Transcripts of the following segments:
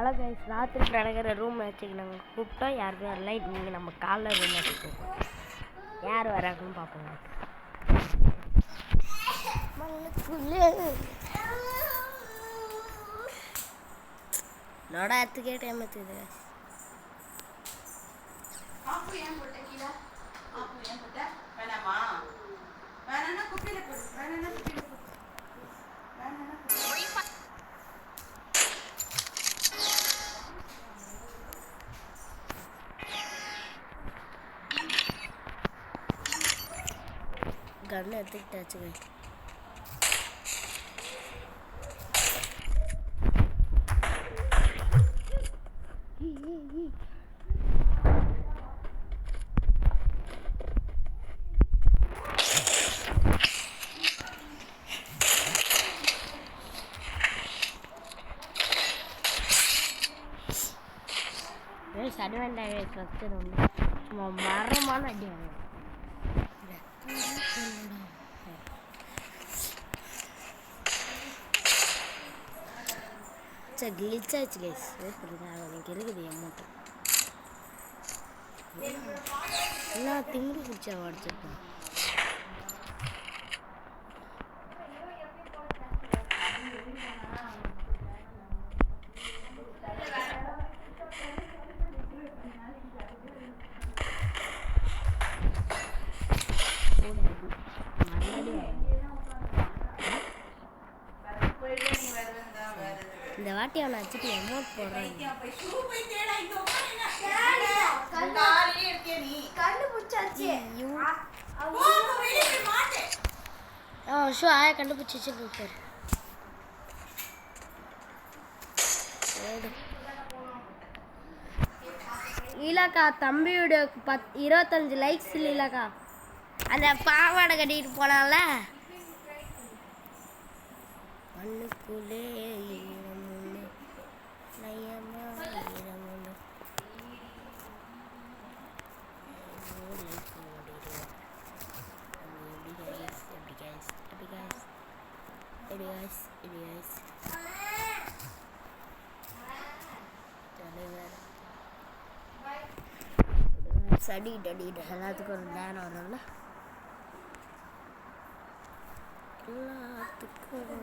Hello guys, ராத்திரி நடக்கிற room மேட்சுக்கு நாங்கள் கூப்பிட்டோம். யாருமே வரல. நீங்கள் நம்ம காலைல ரூம் மேட்சுக்கு போவோம். யார் வராங்கன்னு பார்ப்போங்க. நோடாத்துக்கே டைம் எடுத்துது. கண்ணை எடுத்துக்கிட்டாச்சு. அட்வான்டேஜ் ஃபஸ்ட்டு ரொம்ப சும்மா மரமான அடி வாங்க. சரி கிளிச் ஆச்சு கைஸ். எனக்கு இருக்குது அமௌண்ட்டு எல்லாம் திமிரு பிடிச்சா உடச்சிருப்பேன். இந்த வாட்டி அவனை வச்சுட்டு அமௌண்ட் போடுறான். ஷோ ஆயா கண்டுபிடிச்சி போய் லீலாக்கா தம்பியோட 25 லைக்ஸ். லீலாக்கா அந்த பாவாடை கட்டிட்டு போனால மண்ணுக்குள்ளே சடி டடிட்டு எல்லாத்துக்கும் ஒரு நேரம் வரும்ல. எல்லாத்துக்கும்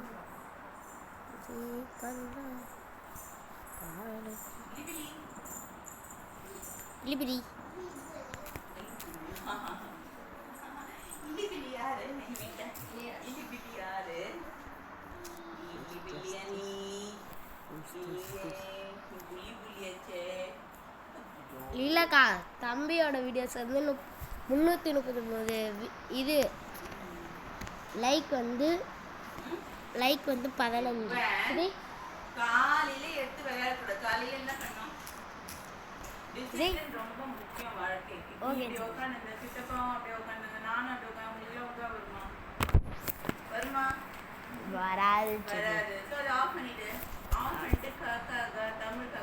லிபிரி இல்லைக்கா தம்பியோட வீடியோஸ் வந்து 339 இது லைக் வந்து 15. காலையில எடுத்து விளையாடக்கூடாது. காலையில என்ன பண்ணோம்? டிசிப்ளின் ரொம்ப முக்கியம் வாழ்க்கைக்கு. இப்படி உட்காந்து சித்தப்பாவும் அப்படியே உட்காந்து நானும் அப்படியே உட்காந்து உங்களுக்கு வருமா? வராது.